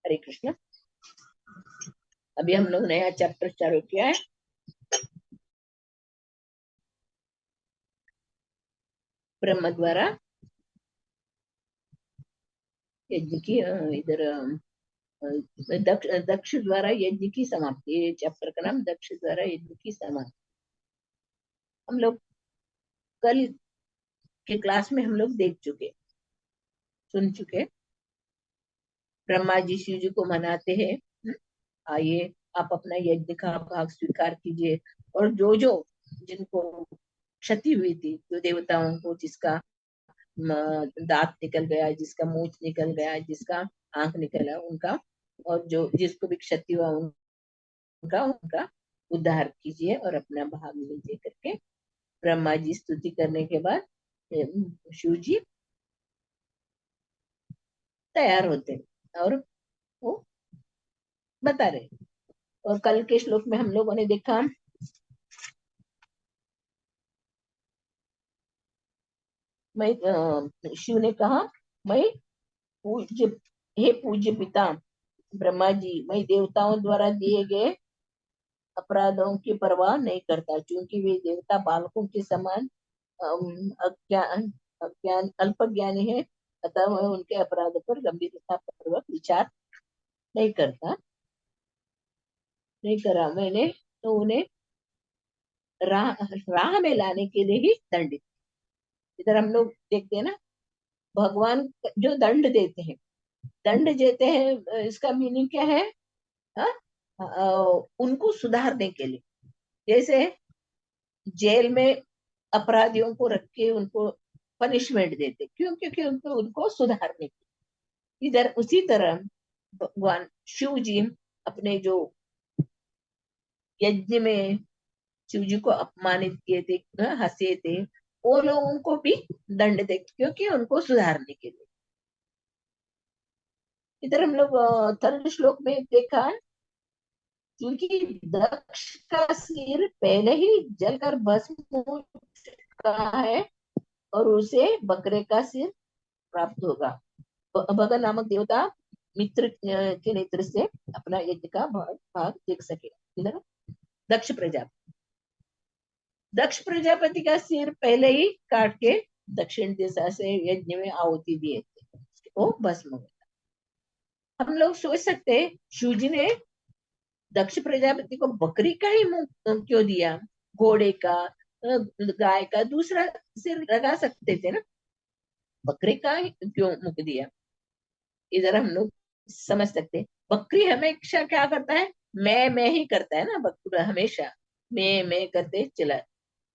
हरे कृष्ण। अभी हम लोग नया चैप्टर चालू किया है। ब्रह्म द्वारा यज्ञ की इधर दक्ष द्वारा यज्ञ की समाप्ति। ये चैप्टर का नाम दक्ष द्वारा यज्ञ की समाप्ति। हम लोग कल के क्लास में हम लोग देख चुके, सुन चुके। ब्रह्मा जी शिव जी को मनाते हैं, आइए आप अपना यज्ञ का भाग स्वीकार कीजिए। और जो जो जिनको क्षति हुई थी, जो देवताओं को जिसका दांत निकल गया, जिसका मूंछ निकल गया, जिसका आंख निकला, उनका और जो जिसको भी क्षति हुआ उनका उनका उद्धार कीजिए और अपना भाग लीजिए करके ब्रह्मा जी स्तुति करने के बाद शिव जी तैयार होते हैं और वो बता रहे। और कल के श्लोक में हम लोगों ने देखा, मैं शिव ने कहा, मैं पूज्य हे पूज्य पिता ब्रह्मा जी, मैं देवताओं द्वारा दिए गए अपराधों की परवाह नहीं करता, क्योंकि वे देवता बालकों के समान अज्ञान अज्ञान अल्प ज्ञानी है। अतः मैं उनके अपराध पर गंभीरता पूर्वक विचार नहीं करता, नहीं करा मैंने तो उन्हें राह में लाने के लिए ही दंडित। इधर हम लोग देखते हैं ना, भगवान जो दंड देते हैं, दंड देते हैं, इसका मीनिंग क्या है? हा? उनको सुधारने के लिए। जैसे जेल में अपराधियों को रख के उनको पनिशमेंट देते, क्यों? क्योंकि उनको उनको सुधारने की। इधर उसी तरह भगवान शिव जी अपने जो यज्ञ में शिव जी को अपमानित किए थे, हंसे थे, वो लोगों को भी दंड दे, क्योंकि उनको सुधारने के लिए। इधर हम लोग थर्ड श्लोक में देखा, क्योंकि दक्ष का सिर पहले ही जलकर भस्म हो चुका है और उसे बकरे का सिर प्राप्त होगा। भगन नामक देवता मित्र के नेत्र से अपना यज्ञ का भाग देख सकेगा। इधर दक्ष प्रजापति का सिर पहले ही काट के दक्षिण दिशा से यज्ञ में आहुति दिए थे, वो भस्म हो गया। हम लोग सोच सकते हैं शिव जी ने दक्ष प्रजापति को बकरी का ही मुंह क्यों दिया? घोड़े का, गाय का दूसरा सिर लगा सकते थे ना, बकरे का ही क्यों मुख दिया? इधर हम लोग समझ सकते हैं। बकरी हमेशा क्या करता है? मैं ही करता है ना, बकरा हमेशा मैं करते चला।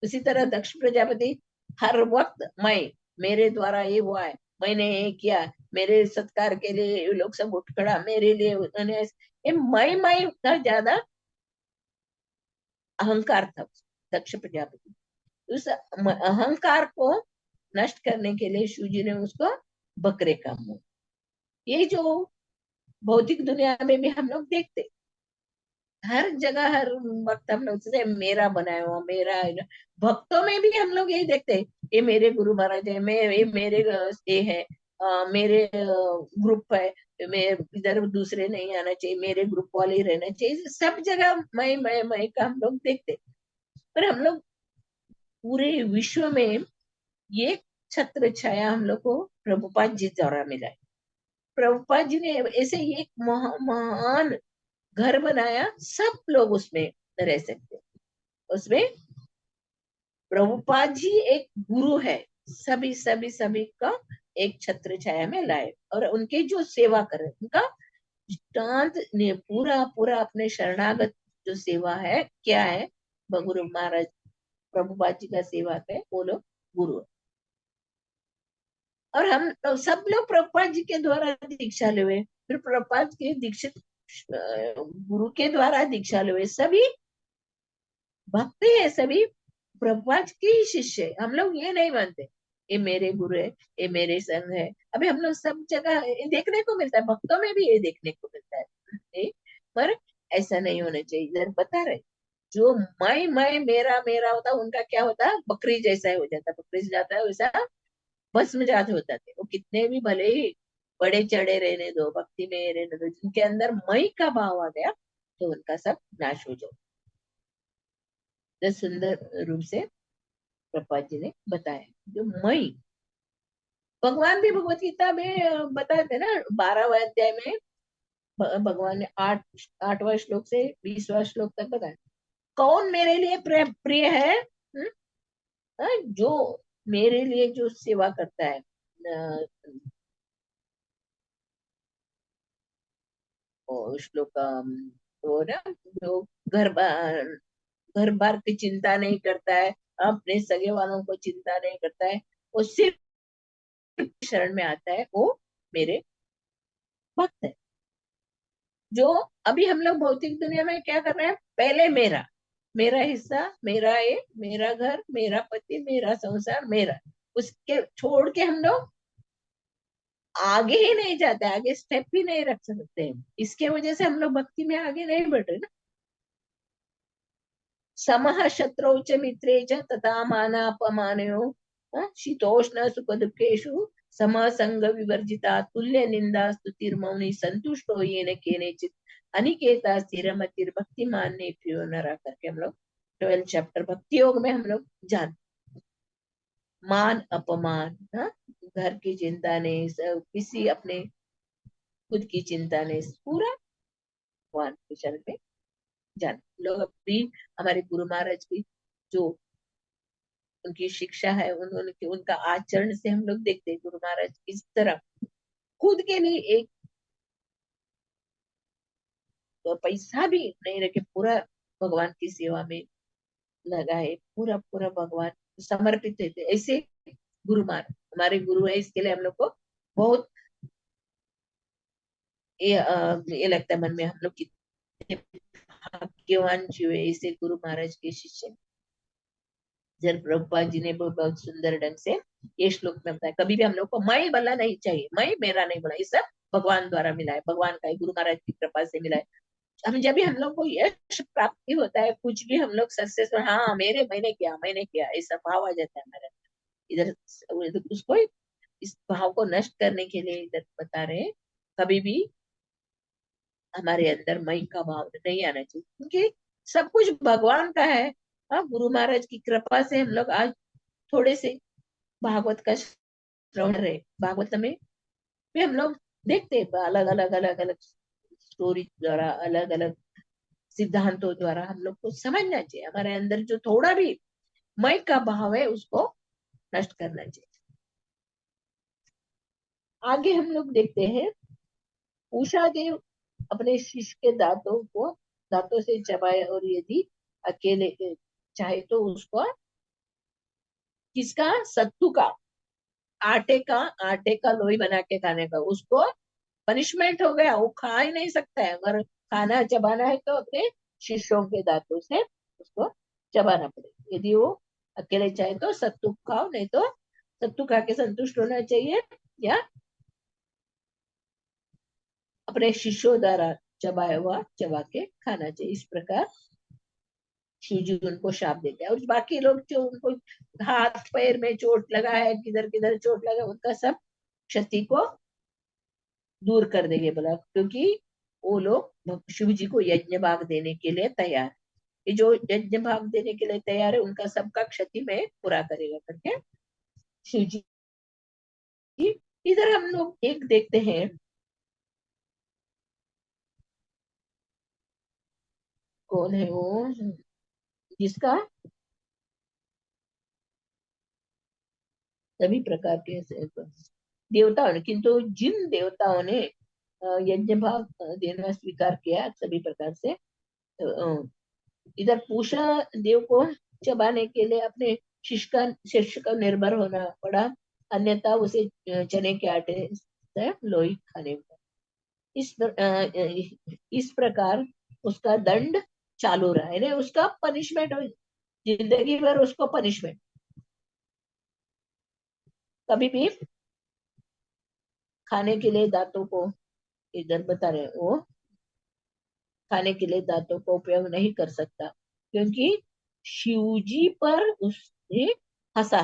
उसी तरह दक्ष प्रजापति हर वक्त मैं, मेरे द्वारा ये हुआ है, मैंने ये किया, मेरे सत्कार के लिए ये लोग सब उठ खड़ा, मेरे लिए उन्होंने, ये मैं उतना ज्यादा अहंकार था दक्ष प्रजापति। उस अहंकार को नष्ट करने के लिए शिव जी ने उसको बकरे का मुंह। ये जो भौतिक दुनिया में भी हम लोग देखते, हर जगह हर वक्त हम लोग से मेरा बनाया हुआ, मेरा है ना। भक्तों में भी हम लोग यही देखते हैं, ये मेरे गुरु महाराज है, मैं ये मेरे ये है, मेरे ग्रुप है, मैं इधर दूसरे नहीं आना चाहिए, मेरे ग्रुप वाले ही रहना चाहिए। सब जगह मैं का हम लोग देखते। पर हम लोग पूरे विश्व में ये छत्र छाया हम लोग को प्रभुपाद जी द्वारा मिला है। प्रभुपाद जी ने ऐसे ही एक महान घर बनाया, सब लोग उसमें रह सकते हैं। उसमें प्रभुपाद जी एक गुरु है, सभी सभी सभी का एक छत्र छाया में लाए और उनके जो सेवा करे, उनका दृष्टांत ने पूरा पूरा अपने शरणागत जो सेवा है क्या है, गुरु महाराज प्रभुपाद जी का सेवा है, वो लोग गुरु। और हम तो सब लोग प्रभुपाद जी के द्वारा दीक्षा ले, फिर प्रभुपाद के दीक्षित गुरु के द्वारा दीक्षा ले, सभी भक्त है, सभी प्रभुपाद के ही शिष्य है। हम लोग ये नहीं मानते ये मेरे गुरु है, ये मेरे संग है। अभी हम लोग सब जगह ये देखने को मिलता है, भक्तों में भी ये देखने को मिलता है। पर ऐसा नहीं होना चाहिए। इधर बता रहे, जो मैं मेरा मेरा होता, उनका क्या होता? बकरी जैसा हो जाता, बकरी जाता है वैसा भस्म जात होता थे। वो कितने भी भले ही बड़े चढ़े रहने दो, भक्ति में रहने दो। जिनके अंदर मई का भाव आ गया तो उनका सब नाश हो जाए। तो सुंदर रूप से प्रभुपाद जी ने बताया। जो मई, भगवान भी भगवत गीता में बताए थे ना, 12वें अध्याय में भगवान ने 8वां श्लोक से 20वां श्लोक तक बताया कौन मेरे लिए प्रिय है। जो मेरे लिए जो सेवा करता है, श्लोक वो ना, जो घर घर बार की चिंता नहीं करता है, अपने सगे वालों को चिंता नहीं करता है, वो सिर्फ शरण में आता है, वो मेरे भक्त है। जो अभी हम लोग भौतिक दुनिया में क्या कर रहे हैं, पहले मेरा मेरा हिस्सा, मेरा ये, मेरा घर, मेरा पति, मेरा संसार, मेरा, उसके छोड़ के हम लोग आगे ही नहीं जाते, आगे स्टेप ही नहीं रख सकते हैं। इसके वजह से हम लोग भक्ति में आगे नहीं बढ़ रहे ना। समः शत्रौ च मित्रे च तथा मानापमानयो शीतोष्ण सुख दुखेषु समसंग विवर्जिता तुल्य निंदा स्तुतिर्मौनि संतुष्टो येन केनचित् अनिकेता स्थिरमतिर् भक्तिमान ने प्रियो नरा करके हम लोग 12 चैप्टर भक्ति योग में हम लोग जान। मान अपमान, घर की चिंता नहीं, सब किसी अपने खुद की चिंता नहीं, पूरा भगवान के शरण में जान। लोग अपनी, हमारे गुरु महाराज की जो उनकी शिक्षा है, उन्होंने उनका आचरण से हम लोग देखते हैं गुरु महाराज किस तरह खुद के लिए एक तो पैसा भी नहीं रखे, पूरा भगवान की सेवा में लगा है, पूरा पूरा भगवान समर्पित थे। ऐसे गुरु महाराज हमारे गुरु है, इसके लिए हम लोग को बहुत ये लगता है मन में, हम लोग कितने भाग्यवान जीव है ऐसे गुरु महाराज के शिष्य। जब प्रभुपाद जी ने बहुत सुंदर ढंग से ये श्लोक में बताया, कभी भी हम लोग को मैं बोला नहीं चाहिए, मैं मेरा नहीं बोला, ये सब भगवान द्वारा मिला है, भगवान का है, गुरु महाराज की कृपा से मिला है। हम जब भी हम लोग को यश प्राप्ति होता है, कुछ भी हम लोग सक्सेस, हाँ मेरे, मैंने किया ऐसा भाव आ जाता है हमारे इधर। उसको इस भाव को नष्ट करने के लिए इधर बता रहे हैं, कभी भी हमारे अंदर मैं का भाव नहीं आना चाहिए, क्योंकि सब कुछ भगवान का है। हाँ, गुरु महाराज की कृपा से हम लोग आज थोड़े से भागवत का श्रवण रहे, भागवत में भी हम लोग देखते हैं अलग अलग स्टोरी द्वारा, अलग अलग सिद्धांतों द्वारा हम लोग को समझना चाहिए। हमारे अंदर जो थोड़ा भी मैं का भाव है उसको नष्ट करना चाहिए। आगे हम लोग देखते हैं, उषा देव अपने शिष्य के दांतों से चबाए, और यदि अकेले चाहे तो उसको, किसका, सत्तू का, आटे का लोई बना के खाने का, उसको पनिशमेंट हो गया, वो खा ही नहीं सकता है। अगर खाना चबाना है तो अपने शिष्यों के दांतों से उसको चबाना पड़ेगा। यदि वो अकेले चाहे तो सत्तू खाओ, नहीं तो सत्तू खा के संतुष्ट होना चाहिए, या अपने शिष्यों द्वारा चबाया हुआ चबा के खाना चाहिए। इस प्रकार शिव जी उनको शाप देते हैं। और बाकी लोग जो उनको हाथ पैर में चोट लगा है, किधर किधर चोट लगा, उनका सब क्षति को दूर कर देंगे बोला, क्योंकि वो लोग शिव जी को यज्ञ भाग देने के लिए तैयार है। ये जो यज्ञ भाग देने के लिए तैयार है, उनका सबका क्षति में पूरा करेगा करके शिव जी। इधर हम लोग एक देखते हैं, कौन है वो जिसका सभी प्रकार के देवताओं ने, किंतु जिन देवताओं ने यज्ञ भाग देना स्वीकार किया सभी प्रकार से, इधर पूषा देव को चबाने के लिए अपने शिष्य का निर्भर होना पड़ा, अन्यथा उसे चने के आटे से लोई खाने पड़ा। इस प्रकार उसका दंड चालू रहा है, उसका पनिशमेंट, जिंदगी भर उसको पनिशमेंट। कभी भी खाने के लिए दांतों को, इधर बता रहे वो खाने के लिए दांतों का उपयोग नहीं कर सकता, क्योंकि शिवजी पर उसने हंसा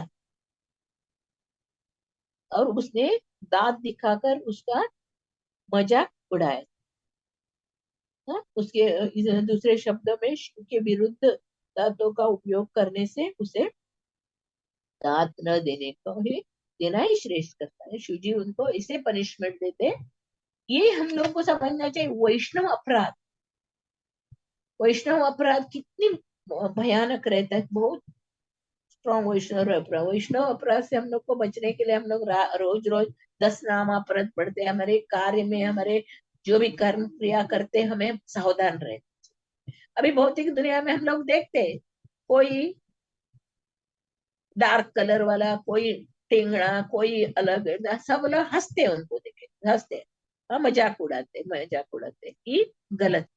और उसने दांत दिखाकर उसका मजाक उड़ाया। हाँ, उसके दूसरे शब्दों में शिव के विरुद्ध दांतों का उपयोग करने से उसे दांत न देने को ही देना ही श्रेष्ठ करता है। शिव जी उनको इसे पनिशमेंट देते। ये हम लोग को समझना चाहिए। वैष्णव अपराध, वैष्णव अपराध कितनी भयानक रहता है, बहुत स्ट्रॉन्ग वैष्णव अपराध। वैष्णव अपराध से हम लोग को बचने के लिए हम लोग रोज रोज 10 नाम अपराध पढ़ते हैं। हमारे कार्य में, हमारे जो भी कर्म क्रिया करते हैं, हमें सावधान रहे। अभी भौतिक दुनिया में हम लोग देखते हैं, कोई डार्क कलर वाला, कोई टेंगड़ा, कोई अलग, सब लोग हंसते हैं, उनको देखे हंसते हैं। मजाक उड़ाते ये गलत।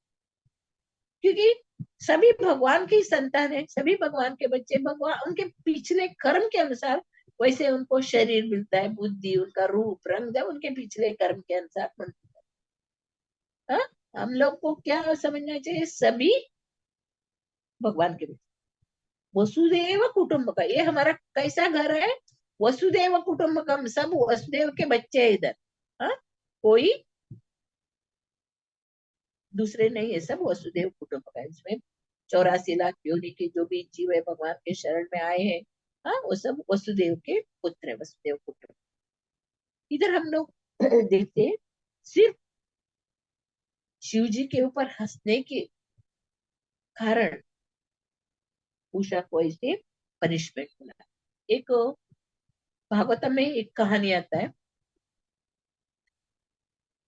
क्योंकि सभी भगवान की संतान है, सभी भगवान के बच्चे। भगवान उनके पिछले कर्म के अनुसार वैसे उनको शरीर मिलता है, बुद्धि, उनका रूप रंग जब उनके पिछले कर्म के अनुसार मिलता है। हाँ? हम लोग को क्या समझना चाहिए, सभी भगवान के बच्चे। वसुदेव कुटुंबकम, ये हमारा कैसा घर है, वसुदेव कुटुंबकम, सब वसुदेव के बच्चे हैं इधर। हाँ, कोई दूसरे नहीं है, सब वसुदेव कुटुंबकम। इसमें 84 लाख योनि के जो भी जीव है भगवान के शरण में आए हैं, हाँ, वो सब वसुदेव के पुत्र है, वसुदेव कुटुंब। इधर हम लोग देखते हैं, सिर्फ शिव जी के ऊपर हंसने के कारण उषा को ऐसे पनिशमेंट मिला। एक भागवतम में एक कहानी आता है।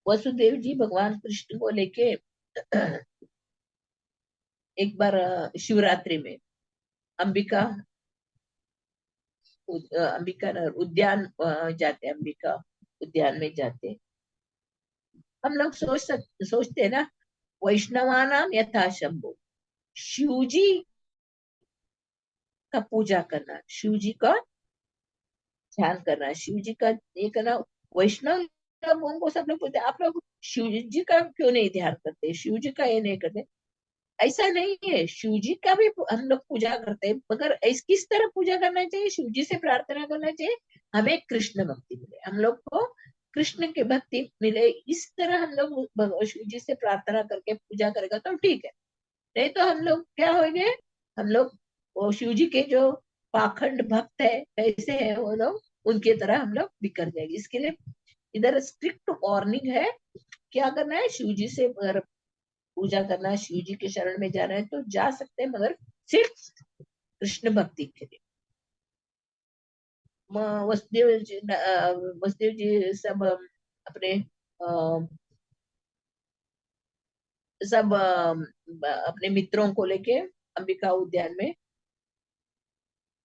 वसुदेव जी भगवान कृष्ण को लेके एक बार शिवरात्रि में अंबिका अंबिका उद्यान जाते हैं, अंबिका उद्यान में जाते हैं। हम लोग सोचते हैं ना, वैष्णवानाम यथा शंभु, शिव जी का पूजा करना, शिव जी का ध्यान करना, शिव जी का ये करना। वैष्णव लोगों को सब लोग बोलते हैं, आप लोग शिव जी का क्यों नहीं ध्यान करते, शिव जी का ये नहीं करते। ऐसा नहीं है, शिव जी का भी हम लोग पूजा करते हैं, मगर किस तरह पूजा करना चाहिए, शिव जी से प्रार्थना करना चाहिए, हमें कृष्ण भक्ति मिले, हम लोग को कृष्ण की भक्ति मिले। इस तरह हम लोग शिव जी से प्रार्थना करके पूजा करेगा तो ठीक है। नहीं तो हम लोग क्या होंगे, हम लोग वो शिव जी के जो पाखंड भक्त है, कैसे है वो लोग, उनके तरह हम लोग बिखर जाएंगे। इसके लिए इधर स्ट्रिक्ट वार्निंग है, क्या करना है, शिव जी से अगर पूजा करना है, शिव जी के शरण में जाना है तो जा सकते हैं, मगर सिर्फ कृष्ण भक्ति के लिए। वसुदेव जी सब अपने सब अपने मित्रों को लेके अंबिका उद्यान में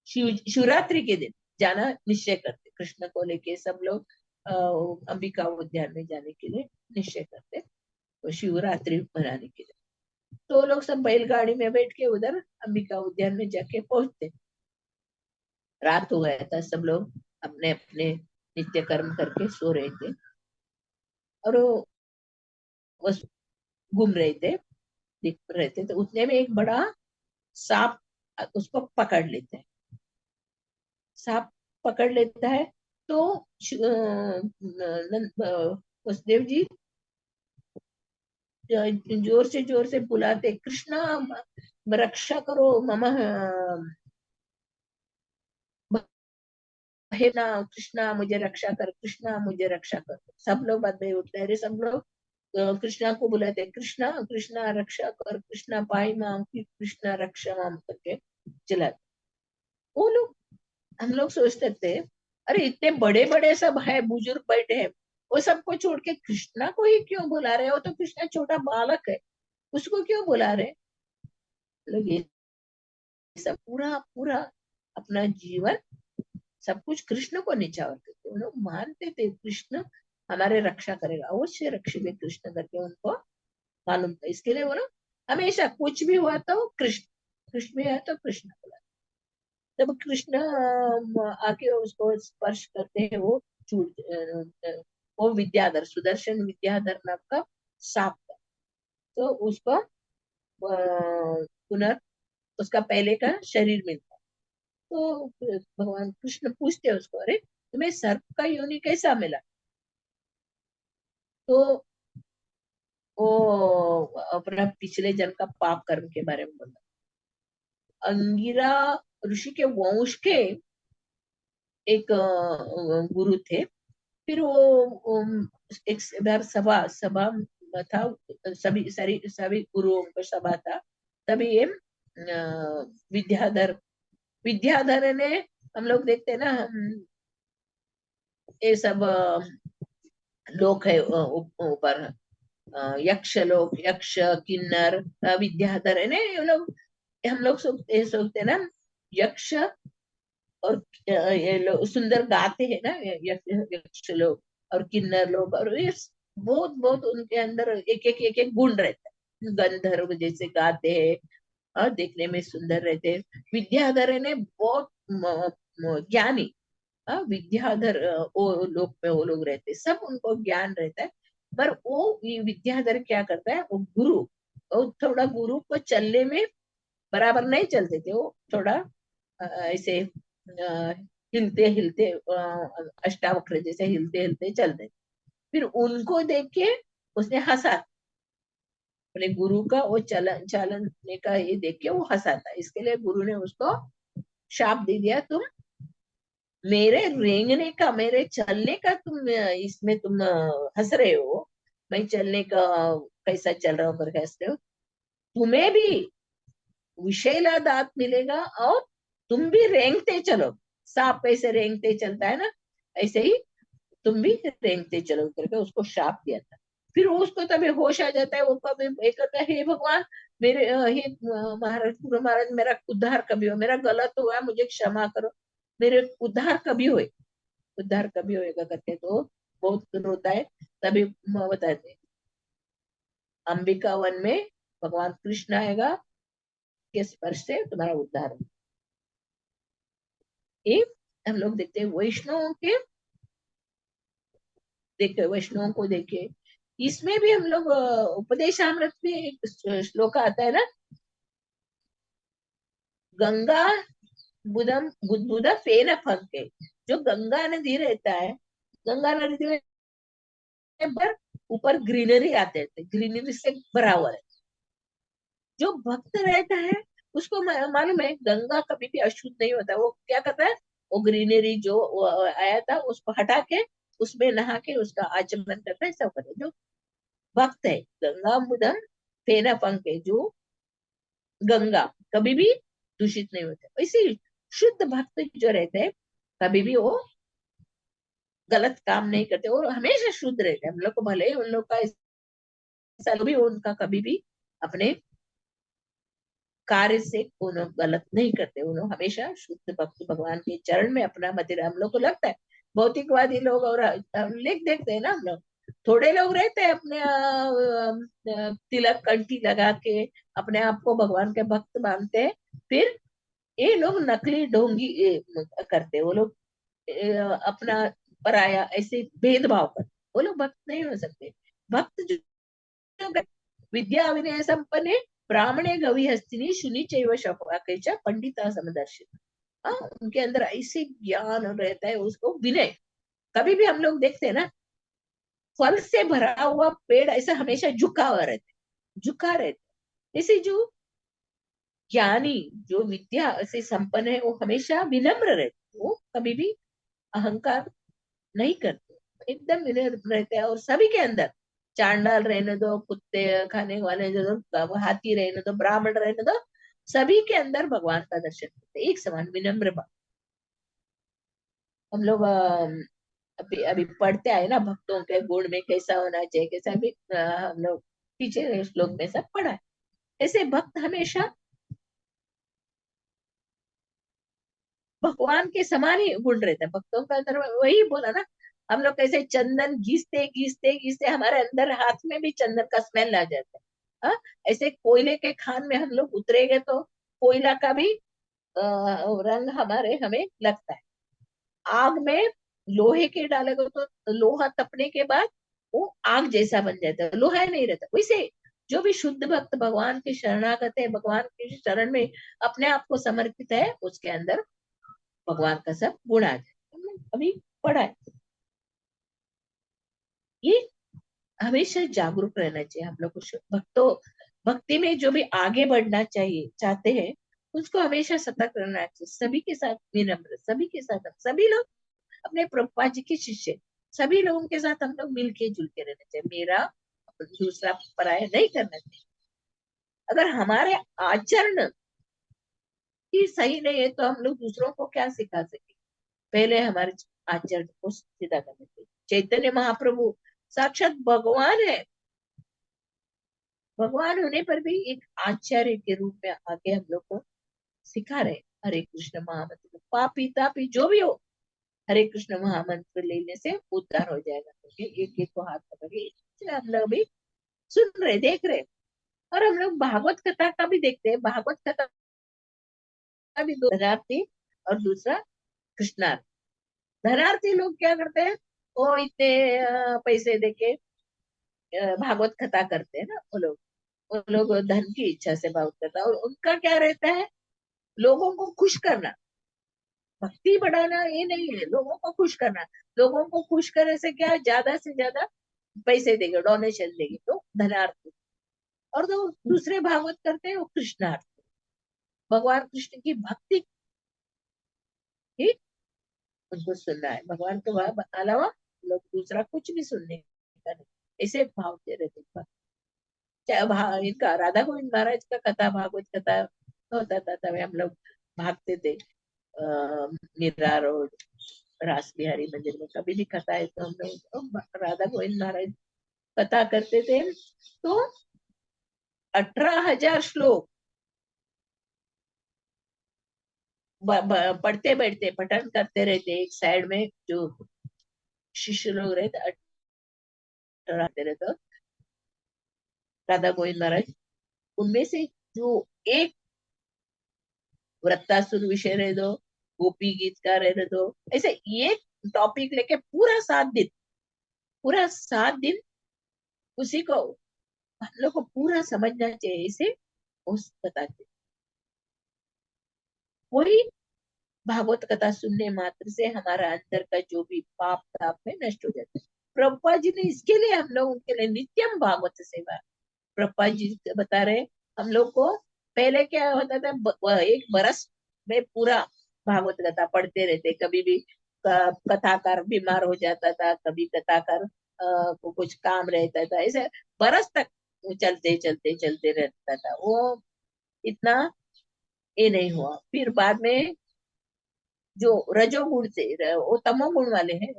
शिवरात्रि के दिन जाना निश्चय करते, कृष्ण को लेके सब लोग अंबिका उद्यान में जाने के लिए निश्चय करते, तो शिवरात्रि मनाने के लिए। तो लोग सब बैलगाड़ी में बैठ के उधर अंबिका उद्यान में जाके पहुंचते। रात हो गया था, सब लोग अपने अपने नित्य कर्म करके सो रहे थे, और वो बस घूम रहे थे, दिख रहे थे, तो उतने में एक बड़ा सांप उसको पकड़ लेते हैं। सांप पकड़ लेता है तो वसुदेव जी जोर से बुलाते, कृष्णा रक्षा करो मम, हे ना कृष्णा मुझे रक्षा कर, कृष्णा मुझे रक्षा कर। सब लोग बाद में उठते हैं, सब लोग कृष्णा को बुलाते, कृष्णा कृष्णा रक्षा कर, कृष्णा पाई माम की, कृष्णा रक्षा माम करके चिल्लाते। वो लोग, हम लोग सोचते थे, अरे इतने बड़े बड़े सब है, बुजुर्ग बैठे हैं, वो सबको छोड़ के कृष्णा को ही क्यों बुला रहे हो, तो कृष्णा छोटा बालक है, उसको क्यों बुला रहे। लोग ये सब पूरा पूरा अपना जीवन सब कुछ कृष्ण को निछावर करते, वो लोग मानते थे कृष्ण हमारे रक्षा करेगा, अवश्य रक्षित कृष्ण करके उनको मालूम था। इसके लिए वो लोग हमेशा कुछ भी हुआ तो कृष्ण, कृष्ण में है तो कृष्ण बोला। जब कृष्ण आके उसको स्पर्श करते हैं, वो छूट वो विद्याधर, सुदर्शन विद्याधर नाम का सांप था, तो उसको पुनः उसका पहले का शरीर मिलता। तो भगवान कृष्ण पूछते हैं उसको, अरे तुम्हें सर्प का योनि कैसा मिला। तो वो अपना पिछले जन्म का पाप कर्म के बारे में बोला। अंगिरा ऋषि के वंश के एक गुरु थे। फिर वो एक बार सभा सभा था, सभी गुरुओं का सभा था। तभी ये विद्याधर विद्याधर ने, हम लोग देखते हैं ना, ये सब लोक है ऊपर, यक्ष लोक, यक्ष, किन्नर, विद्याधर है ना, ये लोग, हम लोग सोचते हैं ना, यक्ष और ये लोग सुंदर गाते हैं ना, यक्ष लोग और किन्नर लोग, और ये बहुत बहुत उनके अंदर एक एक गुण रहता है। गंधर्व जैसे गाते हैं और देखने में सुंदर रहते हैं। विद्याधर ने बहुत ज्ञानी, विद्याधर, वो लोग में वो लोग रहते, सब उनको ज्ञान रहता है। पर वो ये विद्याधर क्या करता है, वो गुरु, वो थोड़ा गुरु को चलने में बराबर नहीं चलते थे। वो थोड़ा ऐसे हिलते हिलते, अष्टावक्र जैसे हिलते हिलते चलते। फिर उनको देख के उसने हंसा, अपने गुरु का वो चलन चलने का ये देख के वो हंसा था। इसके लिए गुरु ने उसको शाप दे दिया, तुम मेरे रेंगने का, मेरे चलने का तुम इसमें तुम हंस रहे हो, मैं चलने का कैसा चल रहा हूँ करके हंस रहे हो, तुम्हें भी विषैला दांत मिलेगा और तुम भी रेंगते चलो। सांप कैसे रेंगते चलता है ना, ऐसे ही तुम भी रेंगते चलो करके उसको शाप दिया था। फिर वो उसको तभी होश आ जाता है, वो कभी एक कहता है, हे भगवान, मेरे हे महाराज, गुरु महाराज, मेरा उद्धार कभी हो, मेरा गलत हुआ, मुझे क्षमा करो, मेरे उद्धार कभी होए, उद्धार कभी होएगा करके तो बहुत रोता है। तभी बताते हैं, अंबिका वन में भगवान कृष्ण आएगा के स्पर्श से तुम्हारा उद्धार हो। ये हम लोग देखते हैं वैष्णवों के, देखे वैष्णवों को देखे। इसमें भी हम लोग उपदेशामृत में एक श्लोक आता है ना, गंगा बुदम बुदबुदा फेन फंके, जो गंगा नदी रहता है, गंगा नदी में पर ऊपर ग्रीनरी आते थे, ग्रीनरी से भरा हुआ है। जो भक्त रहता है उसको मालूम है गंगा कभी भी अशुद्ध नहीं होता। वो क्या करता है, वो ग्रीनरी जो आया था उसको हटा के उसमें नहा के उसका आचमन करता है, सब करता है। जो भक्त है, गंगा मुदम फेना पंके, जो गंगा कभी भी दूषित नहीं होते, वैसे शुद्ध भक्त जो रहते हैं कभी भी वो गलत काम नहीं करते और हमेशा शुद्ध रहते हैं। हम लोग को भले ही उन लोग का ऐसा भी उनका कभी भी अपने कार्य से उन्होंने गलत नहीं करते, उन्होंने हमेशा शुद्ध भक्त भगवान के चरण में अपना मदिरा। हम लोग को लगता है भौतिकवादी लोग, और हम लिख देखते हैं ना, हम लोग थोड़े लोग रहते हैं अपने तिलक कंठी लगा के अपने आप को भगवान के भक्त मानते हैं। फिर ये लोग नकली ढोंगी करते, वो लोग अपना पराया ऐसे भेदभाव करते, वो लोग भक्त नहीं हो सकते। भक्त जो विद्या विनय संपन्ने ब्राह्मणे गवी हस्तिनी शुनि चैव शफाकेच पंडिता समदर्शित। हाँ, उनके अंदर ऐसे ज्ञान रहता है, उसको विनय। कभी भी हम लोग देखते हैं ना, फल से भरा हुआ पेड़ ऐसा हमेशा झुका हुआ रहता है, झुका रहता है। इसे जो ज्ञानी, जो विद्या से संपन्न है, वो हमेशा विनम्र रहते, वो कभी भी अहंकार नहीं करते, एकदम विनम्र रहते हैं। और सभी के अंदर, चांडाल रहने दो, कुत्ते खाने वाले दो, हाथी रहने दो, ब्राह्मण रहने दो, सभी के अंदर भगवान का दर्शन करते, एक समान विनम्र भाव। हम लोग अभी अभी पढ़ते आए ना, भक्तों के गुण में कैसा होना चाहिए, कैसा भी हम लोग पीछे श्लोक में सब पढ़ा है। ऐसे भक्त हमेशा भगवान के समान ही गुण रहता है भक्तों का अंदर। वही बोला ना, हम लोग कैसे चंदन घिसते घिसते घिसते हमारे अंदर हाथ में भी चंदन का स्मेल आ जाता है। ऐसे कोयले के खान में हम लोग उतरेंगे तो कोयला का भी रंग हमारे हमें लगता है। आग में लोहे के डालेगा तो लोहा तपने के बाद वो आग जैसा बन जाता है, लोहा नहीं रहता। वैसे जो भी शुद्ध भक्त भगवान के शरणागत है, भगवान के शरण में अपने आप को समर्पित है, उसके अंदर भगवान का सब गुण आ जाए। हमने अभी पढ़ा है ये। हमेशा जागरूक रहना चाहिए हम लोग को। भक्तों, भक्ति में जो भी आगे बढ़ना चाहिए चाहते हैं उसको हमेशा सतर्क रहना चाहिए। सभी के साथ विनम्र, सभी के साथ, सभी लोग अपने प्रभुपाद जी के शिष्य, सभी लोगों के साथ हम लोग मिलके जुल के रहना चाहिए। मेरा दूसरा पराया नहीं करना चाहिए। अगर हमारे आचरण ही सही नहीं है तो हम लोग दूसरों को क्या सिखा सके। पहले हमारे आचरण को सीधा करना चाहिए। चैतन्य महाप्रभु साक्षात भगवान है, भगवान होने पर भी एक आचार्य के रूप में आके हम लोग को सिखा रहे। हरे कृष्ण महामंत्र, पापी तापी जो भी हो, हरे कृष्ण महामंत्र लेने से उद्धार हो जाएगा। क्योंकि एक एक को हाथ पकड़ के इसलिए हम लोग भी सुन रहे, देख रहे। और हम लोग भागवत कथा का भी देखते हैं। भागवत कथा का भी दो धनार्थी और दूसरा कृष्णार्थ। धनार्थी लोग क्या करते हैं, वो इतने पैसे देके भागवत कथा करते हैं ना। वो लोग धन की इच्छा से भागवत कथा, और उनका क्या रहता है, लोगों को खुश करना। भक्ति बढ़ाना ये नहीं है, लोगों को खुश करना। लोगों को खुश करने से क्या, ज्यादा से ज्यादा पैसे देंगे, डोनेशन देंगे, तो धनार्थ। और जो दूसरे भागवत करते हैं वो कृष्णार्थ, भगवान कृष्ण की भक्ति ही उनको सुनना है। भगवान के अलावा लोग दूसरा कुछ भी सुनने का नहीं, ऐसे भाव दे रहे थे। चाहे इनका राधा गोविंद महाराज का कथा, भागवत कथा होता था, तभी हम लोग भागते थे। मीरा रोड, रास बिहारी मंदिर में कभी भी कथा है तो हम लोग राधा गोविंद महाराज कथा करते थे। तो 18,000 श्लोक पढ़ते बैठते, पठन करते रहते। एक साइड में जो शिष्य लोग रहते, 18 रहते, राधा गोविंद महाराज उनमें से जो एक वृत्तासुर विषय रह दो, गोपी गीत का रह दो, ऐसे एक टॉपिक लेके पूरा 7 दिन, पूरा 7 दिन उसी को हम लोग को पूरा समझना चाहिए। इसे उस बताते, वही भागवत कथा सुनने मात्र से हमारा अंदर का जो भी पाप ताप है नष्ट हो जाता है। प्रभुपाद जी ने इसके लिए हम लोग उनके लिए नित्यम भागवत सेवा, प्रभुपाद जी बता रहे हम लोग को। पहले क्या होता था, एक बरस में पूरा भागवत कथा पढ़ते रहते। कभी भी कथाकार बीमार हो जाता था, कभी कथाकार को कुछ काम रहता था, ऐसे बरस तक वो चलते चलते चलते रहता था। वो इतना ये नहीं हुआ। फिर बाद में जो रजोगुण से, वो तमोगुण वाले हैं,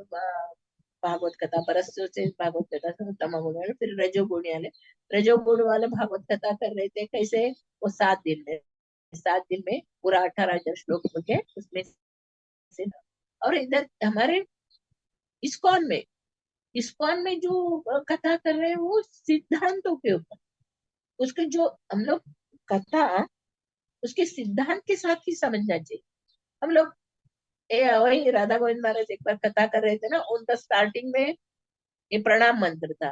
भागवत कथा परस्यों से भागवत कथा से तमोगुण वाले, फिर रजोगुण वाले, रजोगुण वाले भागवत कथा कर रहे थे। कैसे, वो 7 दिन में, 7 दिन में पूरा 18,000 श्लोक होके उसमें से। और इधर हमारे इस्कॉन में, इस्कॉन में जो कथा कर रहे हैं वो सिद्धांतों के ऊपर, उसके जो हम लोग कथा उसके सिद्धांत के साथ ही समझना चाहिए। हम लोग वही राधा गोविंद महाराज एक बार कथा कर रहे थे ना, उनका स्टार्टिंग में ये प्रणाम मंत्र था।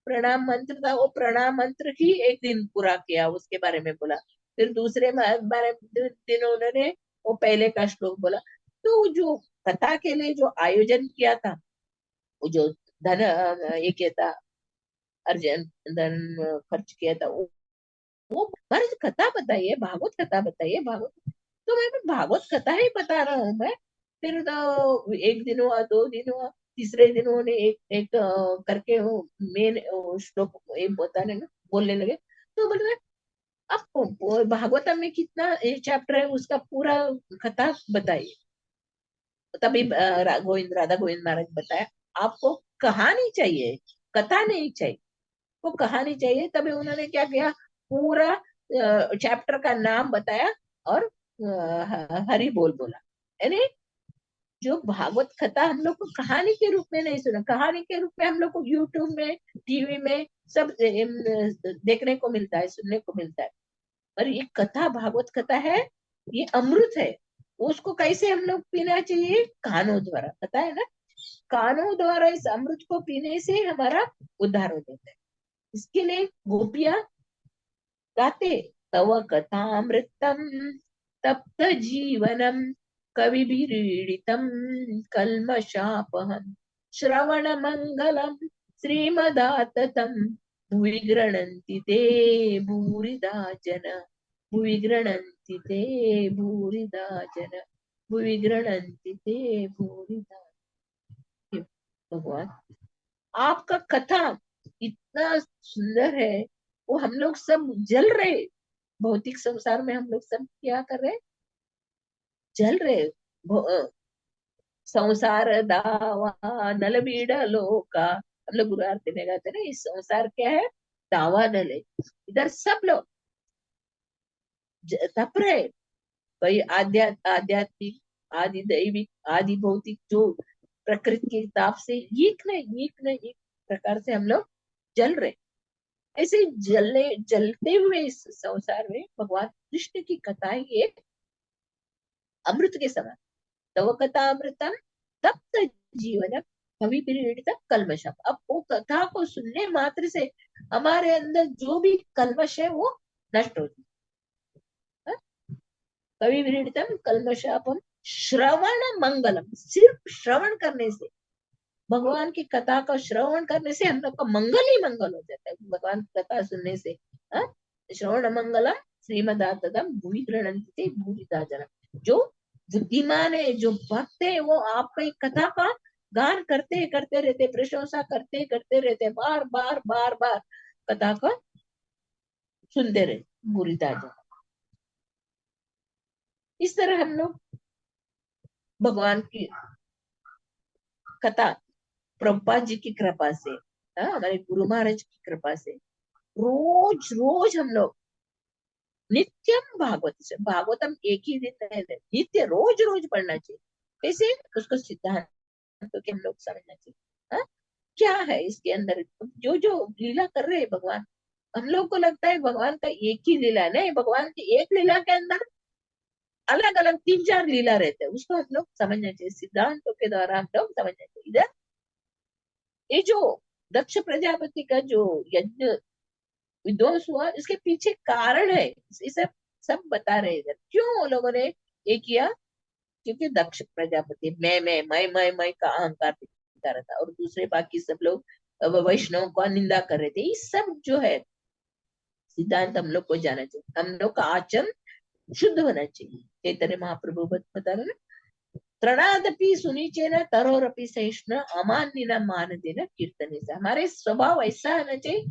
प्रणाम मंत्र था, वो प्रणाम मंत्र ही एक दिन पूरा किया, उसके बारे में बोला। फिर दूसरे बारे दिन उन्होंने वो पहले का श्लोक बोला। तो जो कथा के लिए जो आयोजन किया था, वो जो धन ये किया था, अर्जन धन खर्च किया था, वो महाराज कथा बताइए, भागवत कथा बताइए, भागवत। तो मैं भागवत कथा ही बता रहा हूँ मैं। फिर तो एक दिन हुआ, 2 दिन हुआ, तीसरे दिन उन्होंने एक एक करके वो मेन श्लोक एक बताने में बोलने लगे। तो बोल रहे आप भागवतम में कितना चैप्टर है उसका पूरा कथा बताइए। तभी राधा गोविंद महाराज बताया, आपको कहानी चाहिए, कथा नहीं चाहिए, वो कहानी चाहिए। तभी उन्होंने क्या किया, पूरा चैप्टर का नाम बताया और हरि बोल बोला। यानी जो भागवत कथा हम लोग को कहानी के रूप में नहीं सुना, कहानी के रूप में हम लोग को यूट्यूब में, टीवी में सब देखने को मिलता है, सुनने को मिलता है। पर ये कथा भागवत कथा है, ये अमृत है। उसको कैसे हम लोग पीना चाहिए, कानों द्वारा, पता है ना। कानों द्वारा इस अमृत को पीने से हमारा उद्धार हो जाता है। इसके लिए गोपियां गाते, तव कथामृतम तप्त जीवनम कविभिरीडितम कल्मषापहम श्रवण मंगलम श्रीमदाततं भुवि गृह्णन्ति ते भूरिदा जन, भुवि गृह्णन्ति ते भूरिदा जन, भुवि गृह्णन्ति ते भूरिदा। भगवान आपका कथा इतना सुंदर है, वो हम लोग सब जल रहे, भौतिक संसार में हम लोग सब क्या कर रहे, जल रहे। संसार दावा नल बीड़ लोका, हम लोग गुरु आरती में गाते ना, इस संसार क्या है, दावा नल है। इधर सब लोग तप रहे, कोई आध्यात्मिक, आदि दैविक, आदि भौतिक, जो प्रकृति के ताप से एक न एक प्रकार से हम लोग जल रहे। ऐसे जलते हुए इस संसार में भगवान कृष्ण की कथा ही एक अमृत के समान। तव कथा अमृतम तप्त जीवन कविपीड़ित कल्मशम। अब वो कथा को सुनने मात्र से हमारे अंदर जो भी कल्मश है वो नष्ट हो जाए। कवि विरीडितम कल्मशापम श्रवण मंगलम, सिर्फ श्रवण करने से, भगवान की कथा का श्रवण करने से हम लोग का मंगल ही मंगल हो जाता है। भगवान की कथा सुनने से श्रवण मंगलम श्रीमदाततम भूमि गृह्णन्ति भूरिदा जना। जो बुद्धिमान है, जो भक्त है, वो आपका कथा का गान करते रहते, प्रशंसा करते रहते, बार बार बार बार कथा का सुनते रहे भूरिदा जना। इस तरह हम लोग भगवान की कथा प्रभुपाद जी की कृपा से, हमारे गुरु महाराज की कृपा से रोज रोज हम लोग नित्यम भागवत से, भागवतम एक ही दिन नहीं, नित्य रोज रोज पढ़ना चाहिए। कैसे उसको सिद्धांत तो कि हम लोग समझना चाहिए। क्या है इसके अंदर, जो जो लीला कर रहे हैं भगवान, हम लोग को लगता है भगवान का एक ही लीला, नहीं, भगवान की एक लीला के अंदर अलग अलग 3-4 लीला रहते हैं, उसको हम लोग समझना चाहिए, सिद्धांतों के द्वारा हम लोग समझना चाहिए। इधर ये जो दक्ष प्रजापति का जो यज्ञ विध्वंस हुआ, इसके पीछे कारण है, इसे सब बता रहे इधर क्यों वो लोगों ने ये किया। क्योंकि दक्ष प्रजापति मैं का अहंकार दिखा रहा था, और दूसरे बाकी सब लोग वैष्णव का निंदा कर रहे थे। ये सब जो है सिद्धांत हम लोग को जाना चाहिए, हम लोग का आचरण शुद्ध होना चाहिए। चैतन्य महाप्रभु बता रहे ना, त्रणादपि सुनिचेन तरोरपि सहिष्णु अमान्य न मान देना कीर्तन से। हमारे स्वभाव ऐसा होना चाहिए,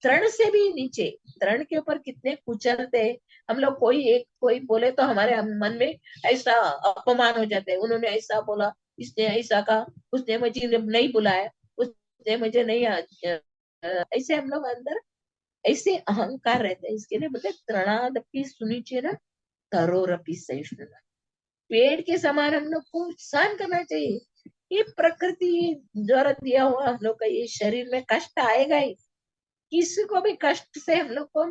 तृण से भी नीचे, तृण के ऊपर कितने कुचलते हम लोग, कोई बोले तो हमारे मन में ऐसा अपमान हो जाता है, उन्होंने ऐसा बोला, इसने ऐसा कहा, उसने मुझे नहीं बुलाया, उसने मुझे नहीं ऐसे हम लोग अंदर ऐसे अहंकार रहता है। इसके लिए बोलते त्रणादपि सुनिचे न तरोरपि सहिष्णु। पेड़ के समान हम लोग को सहन करना चाहिए। ये प्रकृति द्वारा दिया हुआ हम लोग का ये शरीर में कष्ट आएगा ही, किसी को भी कष्ट से हम लोग को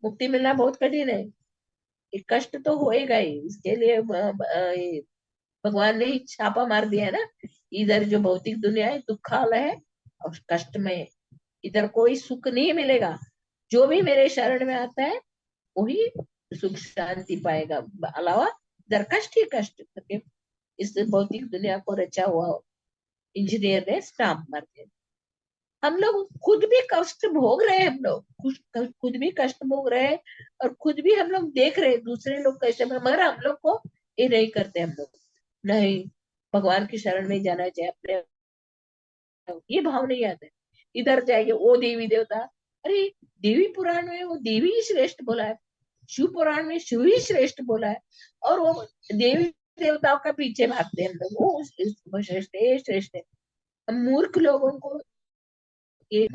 मुक्ति मिलना बहुत कठिन है। ये कष्ट तो होएगा ही, इसके लिए भगवान ने ही छापा मार दिया है ना। इधर जो भौतिक दुनिया है दुखालय है और कष्ट में है, इधर कोई सुख नहीं मिलेगा। जो भी मेरे शरण में आता है वही सुख शांति पाएगा, अलावा इधर कष्ट ही कष्ट करके इस भौतिक दुनिया को रचा हुआ इंजीनियर ने स्टाम्प मार दिया। हम लोग खुद भी कष्ट भोग रहे हैं, हम लोग खुद भी कष्ट भोग रहे हैं, और खुद भी हम लोग देख रहे हैं दूसरे लोग कैसे, मगर हम लोग को ये नहीं करते। हम लोग नहीं, भगवान की शरण में जाना चाहिए, अपने ये भाव नहीं आता है। इधर जाएंगे वो देवी देवता, अरे देवी पुराण में वो देवी ही श्रेष्ठ बोला है, शिव पुराण में शिव ही श्रेष्ठ बोला है, और वो देवी देवताओं का पीछे भागते हैं हम लोग, वो श्रेष्ठ है, श्रेष्ठ है। हम मूर्ख लोगों को ये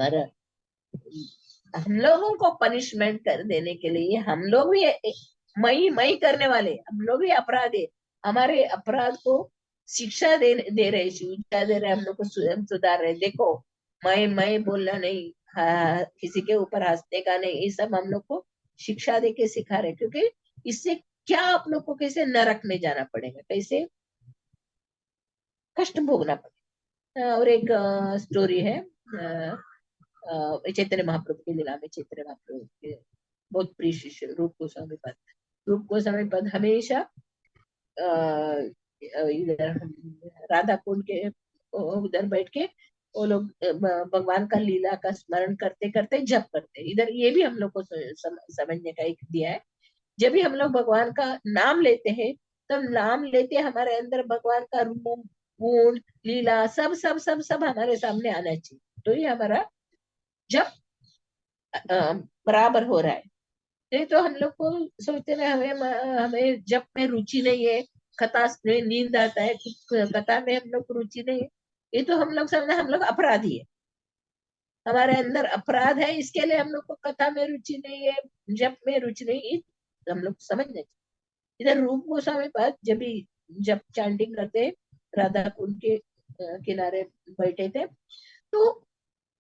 हम लोगों को पनिशमेंट कर देने के लिए हम लोग भी मई करने वाले, हम लोग भी अपराधी, हमारे अपराध को शिक्षा दे रहे, शिक्षा दे रहे, हम लोग को सुधार रहे। देखो मैं बोलना नहीं, किसी के ऊपर हंसने का नहीं, ये सब हम लोग को शिक्षा दे के सिखा रहे, क्योंकि इससे क्या आप लोग को कैसे नरक में जाना पड़ेगा, कैसे कष्ट भोगना पड़ेगा। और एक स्टोरी है, चैतन्य महाप्रभु की लीला में, चैतन्य महाप्रभु के बहुत प्रिय शिष्य रूप गोस्वामी पद हमेशा इधर राधा कुंड के उधर बैठ के वो लोग भगवान का लीला का स्मरण करते करते जप करते हैं। इधर ये भी हम लोग को समझने का एक दिया है। जब भी हम लोग भगवान का नाम लेते हैं, तब नाम लेते हमारे अंदर भगवान का रूप, गुण, लीला सब सब सब सब हमारे सामने आना चाहिए, तो ये हमारा जप बराबर हो रहा है। नहीं तो हम लोग को सोचते रहे हमें हमें जप में रुचि नहीं है, कथा में नींद आता है, कथा में हम लोग को रुचि नहीं है, ये तो हम लोग समझे हम लोग अपराधी है, हमारे अंदर अपराध है, इसके लिए हम लोग को कथा में रुचि नहीं है, जप में रुचि नहीं है, हम लोग समझना चाहिए। इधर रूप गोस्वामी पाद जब भी जब चैंटिंग करते, राधा कुंड के किनारे बैठे थे, तो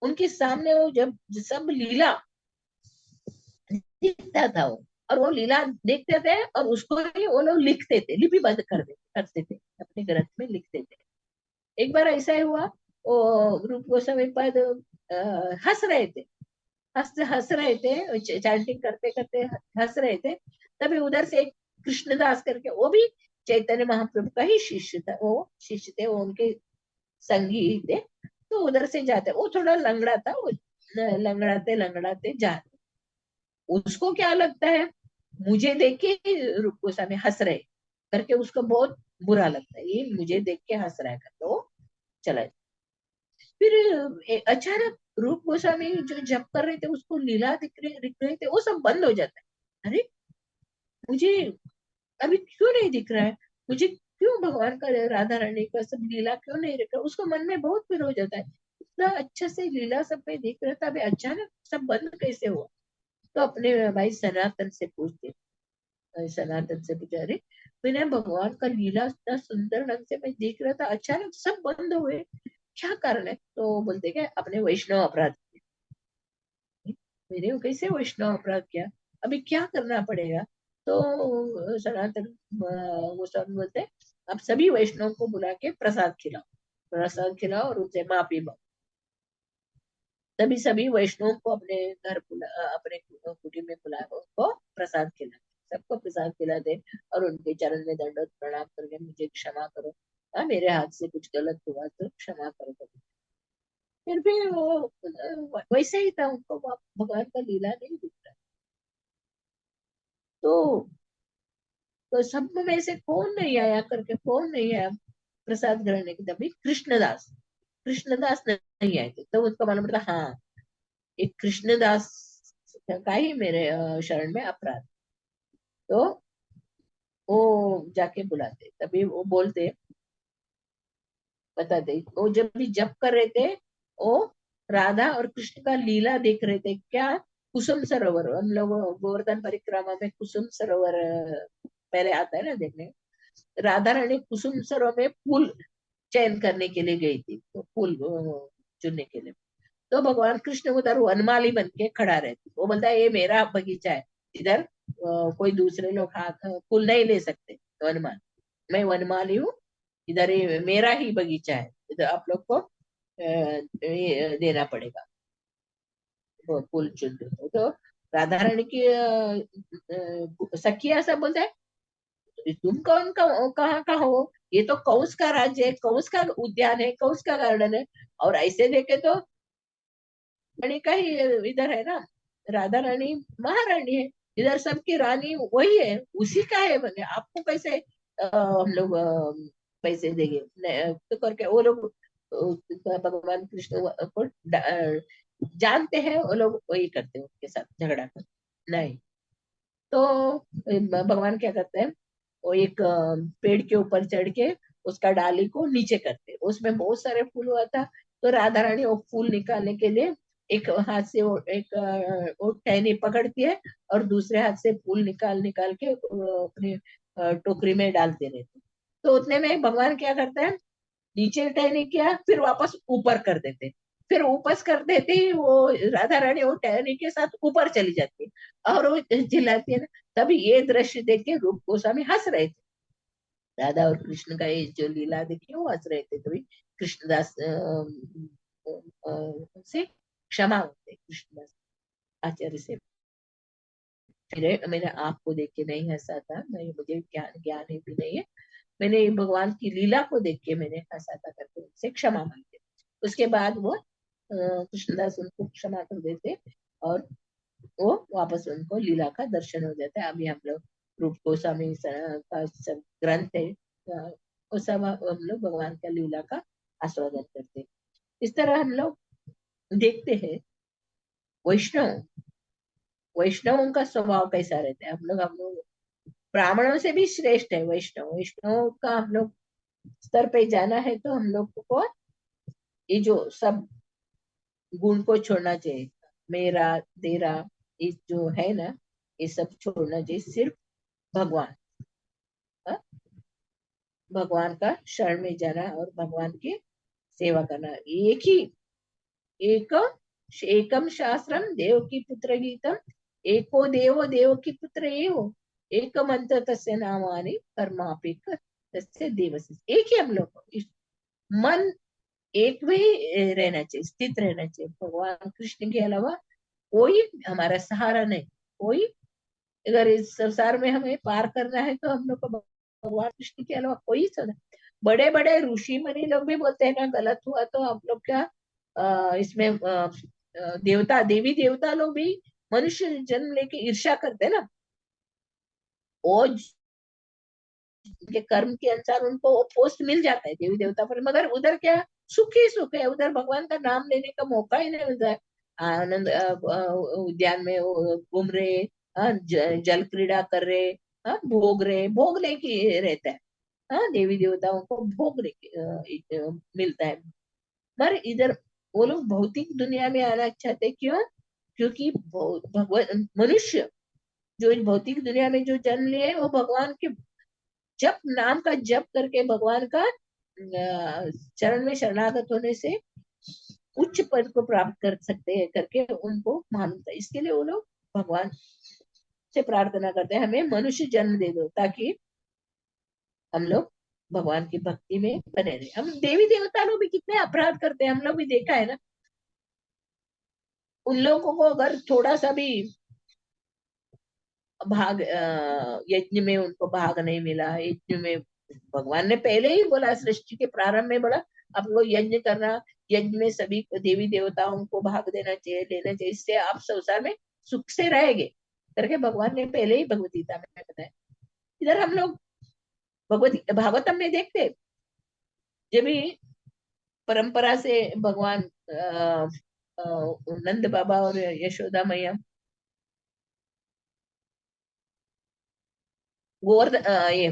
उनके सामने वो जब सब लीला दिखता था वो, और वो लीला देखते थे और उसको ही वो लोग लिखते थे, लिपिबद्ध करते थे, अपने ग्रंथ में लिखते थे। एक बार ऐसा ही हुआ, वो रूप गोस्वामी पद हंस रहे थे, हंस रहे थे, चैंटिंग करते करते हंस रहे थे। तभी उधर से एक कृष्णदास करके, वो भी चैतन्य महाप्रभु का ही शिष्य था, वो शिष्य थे, वो उनके संगी ही थे। तो उधर से जाते, वो थोड़ा लंगड़ा था, वो लंगड़ाते लंगड़ाते जाते, उसको क्या लगता है, मुझे देख के रूप गोस्वामी हंस रहे करके उसको बहुत बुरा लगता है, ये मुझे देख के हंस रहा है करके वो चला जाता। फिर अचानक रूप गोस्वामी जो जप कर रहे थे, उसको लीला दिख रहे थे, वो सब बंद हो जाता है। अरे मुझे अभी क्यों नहीं दिख रहा है, मुझे क्यों भगवान का राधा रानी का सब लीला क्यों नहीं दिख रहा, उसको मन में बहुत फिर हो जाता है, इतना अच्छा से लीला सब में दिख रहा था, अभी अचानक सब बंद कैसे हुआ। तो अपने भाई सनातन से पूछते, भाई सनातन से पूछा, अरे मैंने भगवान का लीला इतना सुंदर ढंग से मैं देख रहा था, अचानक सब बंद हुए, क्या कारण है। तो बोलते क्या, अपने वैष्णव अपराध किए। मेरे को कैसे वैष्णव अपराध किया, अभी क्या करना पड़ेगा। तो सनातन गोस्वामी बोलते हैं, आप सभी वैष्णव को बुला के प्रसाद खिलाओ, प्रसाद खिलाओ और उनसे माफी मांगो। तभी सभी वैष्णव को अपने घर अपने कुटीर में बुला उनको प्रसाद खिलाते, सबको प्रसाद खिलाते, और उनके चरण में दंडवत प्रणाम करके, मुझे क्षमा करो, मेरे हाथ से कुछ गलत हुआ तो क्षमा करो। फिर भी वो वैसे ही था, उनको भगवान का लीला नहीं दिख रहा। तो सब में से कौन नहीं आया करके, कौन नहीं आया प्रसाद ग्रहण की, तभी कृष्णदास, कृष्णदास नहीं आए थे, तो उसको मालूम पड़ता, हाँ एक कृष्णदास का ही मेरे शरण में अपराध। तो वो जाके बुलाते, तभी वो बोलते, बताते, वो जब भी जप कर रहे थे, वो राधा और कृष्ण का लीला देख रहे थे, क्या, कुसुम सरोवर, हम लोग गोवर्धन परिक्रमा में कुसुम सरोवर पहले आता है ना देखने, राधा रानी कुसुम सरोवर में फूल चयन करने के लिए गई थी, तो फूल चुनने के लिए। तो भगवान कृष्ण उधर वनमाली बन के खड़ा रहते, वो बोलता है ये मेरा बगीचा है, इधर कोई दूसरे लोग हाथ फूल नहीं ले सकते, वनमाल, मैं वनमाली हूँ, इधर ये मेरा ही बगीचा है, इधर आप लोग को ये देना पड़ेगा, वो फूल चुन दो। तो राधा रानी की सखिया सब बोलते हैं, तुम कौन कहाँ का हो, ये तो कौस का राज्य है, कौस का उद्यान है, कौस का गार्डन है, और ऐसे देखे तो रानी का ही इधर है ना, राधा रानी महारानी है, इधर सबकी रानी वही है, उसी का है, बने आपको कैसे हम लोग पैसे देंगे, तो करके वो लोग भगवान कृष्ण को जानते हैं, वो लोग वही करते हैं, उनके साथ झगड़ा करते नहीं। तो भगवान क्या करते हैं, वो एक पेड़ के ऊपर चढ़ के उसका डाली को नीचे करते, उसमें बहुत सारे फूल हुआ था। तो राधा रानी वो फूल निकालने के लिए एक हाथ से एक वो टहनी पकड़ती है, और दूसरे हाथ से फूल निकाल निकाल के अपनी टोकरी में डालते रहते। तो उतने में भगवान क्या करते हैं, नीचे टहनी किया, फिर वापस ऊपर कर देते, फिर ऊपर कर देते ही वो राधा रानी वो टहनी के साथ ऊपर चली जाती है, और वो चिल्लाती है ना। तभी ये दृश्य देख के रूप गोस्वामी हंस रहे थे, राधा और कृष्ण का ये जो लीला देखी वो हंस रहे थे, तभी कृष्णदास से क्षमा होते, कृष्णदास आचार्य से, फिर मैंने आपको देख के नहीं हंसा था, मैं मुझे ज्ञान ज्ञान भी नहीं है, मैंने भगवान की लीला को देख के मैंने हंसा था करके उनसे क्षमा मांगते। उसके बाद वो कृष्णदास उनको क्षमा कर देते और वो वापस उनको लीला का दर्शन हो जाता है। अभी हम लोग रूप गोस्वामी का सब ग्रंथ है, वो सब हम लोग भगवान का लीला का आस्वादन करते हैं। इस तरह हम लोग देखते हैं वैष्णव वैष्णवों का स्वभाव कैसा रहता है। हम लोग ब्राह्मणों से भी श्रेष्ठ है वैष्णव। वैष्णव का हम लोग स्तर पे जाना है तो हम लोग को ये जो सब गुण को छोड़ना चाहिए, मेरा तेरा, ये जो है ना, ये सब छोड़ना चाहिए। सिर्फ भगवान, हाँ? भगवान का शरण में जाना और भगवान की सेवा करना। एक एकम शास्त्रम देव की पुत्र गीतम, एको देवो देव की पुत्र एवो, एक मंत्र तस्य नामानि कर्मापिक तस्य देवस्य। एक ही हम लोग को मन एक में रहना चाहिए, स्थित रहना चाहिए। भगवान कृष्ण के अलावा कोई हमारा सहारा नहीं। कोई अगर इस संसार में हमें पार करना है तो हम लोग को भगवान कृष्ण के अलावा कोई सहारा। बड़े बड़े ऋषि मुनि लोग भी बोलते हैं ना, गलत हुआ तो हम लोग क्या इसमें देवता देवी देवता लोग भी मनुष्य जन्म लेके ईर्ष्या करते हैं ना। वो उनके कर्म के अनुसार उनको वो पोस्ट मिल जाता है देवी देवता पर, मगर उधर क्या सुख ही सुख है। उधर भगवान का नाम लेने का मौका ही नहीं मिलता है। आनंद उद्यान में वो घूम रहे, जल क्रीड़ा कर रहे, भोगने की रहता है। देवी देवताओं को मिलता है। पर इधर वो लोग भौतिक दुनिया में आना चाहते, क्यों? क्योंकि भगवान मनुष्य जो इस भौतिक दुनिया में जो जन्म लिए वो भगवान के जप नाम का जप करके भगवान का चरण में शरणागत होने से उच्च पद को प्राप्त कर सकते हैं करके उनको मानता है। इसके लिए वो लोग भगवान से प्रार्थना करते हैं, हमें मनुष्य जन्म दे दो ताकि हम लोग भगवान की भक्ति में बने रहे। हम देवी देवता लोग भी कितने अपराध करते हैं, हम लोग भी देखा है ना। उन लोगों को अगर थोड़ा सा भी भाग यज्ञ में उनको भाग नहीं मिला, यज्ञ में भगवान ने पहले ही बोला, सृष्टि के प्रारंभ में बोला आप लोग यज्ञ करना, यज्ञ में सभी देवी देवताओं को भाग देना चाहिए, लेना चाहिए, इससे आप संसार में सुख से रहेंगे करके भगवान ने पहले ही भगवत गीता में बताया। इधर हम लोग भगवत भागवतम में देखते जब भी परंपरा से भगवान नंद बाबा और यशोदा मैया ये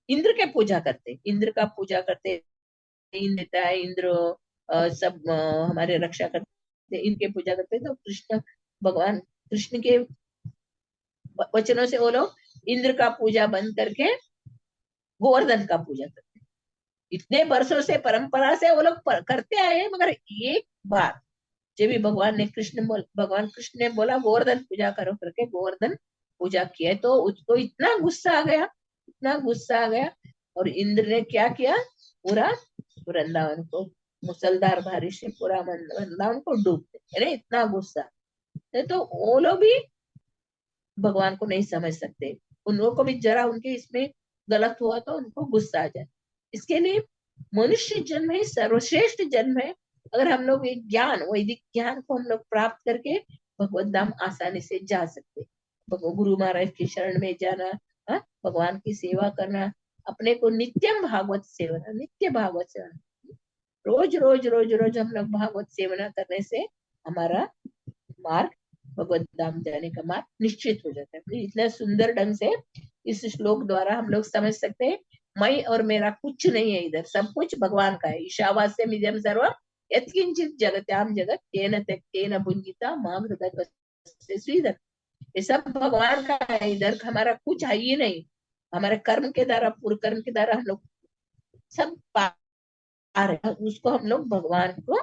इंद्र के पूजा करते, इंद्र का पूजा करते। इंद्र देता है, इंद्र सब हमारे रक्षा करते, इनके पूजा करते। तो कृष्ण भगवान कृष्ण के वचनों से वो लोग इंद्र का पूजा बंद करके गोवर्धन का पूजा करते। इतने वर्षों से परंपरा से वो लोग करते आए हैं, मगर एक बार जब भी भगवान कृष्ण ने बोला गोवर्धन पूजा करो करके गोवर्धन पूजा किया, तो उसको इतना गुस्सा आ गया, इतना गुस्सा आ गया। और इंद्र ने क्या किया, पूरा वृंदावन को मुसलधार बारिश से पूरा वृंदावन को डूब दे। अरे इतना गुस्सा। तो वो लोग भी भगवान को नहीं समझ सकते। उन लोगों को भी जरा उनके इसमें गलत हुआ तो उनको गुस्सा आ जाए। इसके लिए मनुष्य जन्म ही सर्वश्रेष्ठ जन्म है। अगर हम लोग एक ज्ञान, वैदिक ज्ञान को हम लोग प्राप्त करके भगवत धाम आसानी से जा सकते। गुरु महाराज की शरण में जाना, भगवान की सेवा करना, अपने को नित्यम भागवत सेवना, नित्य भागवत सेवना, रोज रोज रोज रोज हम लोग भागवत सेवना करने से हमारा मार्ग, भगवत धाम जाने का मार्ग निश्चित हो जाता है। तो इतना सुंदर ढंग से इस श्लोक द्वारा हम लोग समझ सकते हैं, मैं और मेरा कुछ नहीं है, इधर सब कुछ भगवान का है। ईशावास्यम इदं सर्वं यत्किंचित जगत्याम जगत तेन त्यक्तेन भुंजिता मां हृदय श्रीधर। ये सब भगवान का है, इधर हमारा कुछ है ही नहीं। हमारे कर्म के द्वारा, पूर्व कर्म के द्वारा हम लोग सब पा रहे हैं, उसको हम लोग भगवान को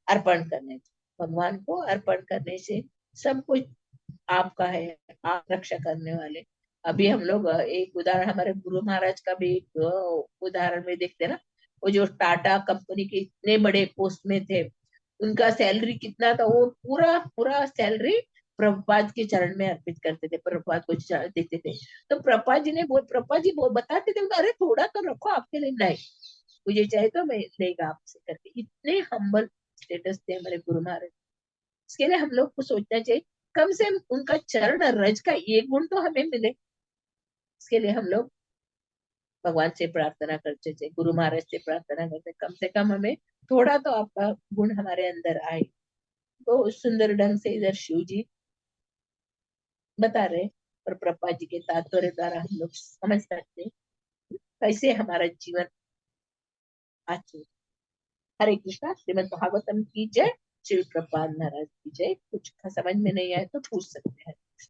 अर्पण करने, भगवान को अर्पण करने से सब कुछ आपका है, आप रक्षा करने वाले। अभी हम लोग एक उदाहरण हमारे गुरु महाराज का भी एक उदाहरण में देखते ना। वो जो टाटा कंपनी के इतने बड़े पोस्ट में थे, उनका सैलरी कितना था, वो पूरा पूरा सैलरी प्रभुपाद के चरण में अर्पित करते थे, प्रभुपाद को देते थे। तो प्रभुपाद जी बताते थे, अरे थोड़ा तो रखो आपके लिए। नहीं, मुझे चाहिए तो मैं लेगा आपसे करके, इतने हम्बल स्टेटस थे हमारे गुरु महाराज। इसके लिए हम लोग को सोचना चाहिए कम से कम उनका चरण रज का एक गुण तो हमें मिले। इसके लिए हम लोग भगवान से प्रार्थना करते थे, गुरु महाराज से प्रार्थना करते, कम से कम हमें थोड़ा तो आपका गुण हमारे अंदर आए। तो सुंदर ढंग से इधर शिव जी बता रहे और प्रभुपाद जी के तात्पर्य द्वारा हम लोग समझ सकते हैं कैसे हमारा जीवन आचरण। हरे कृष्णा। श्रीमद् भागवतम की जय। श्री प्रभुपाद महाराज की जय। कुछ समझ में नहीं आए तो पूछ सकते हैं।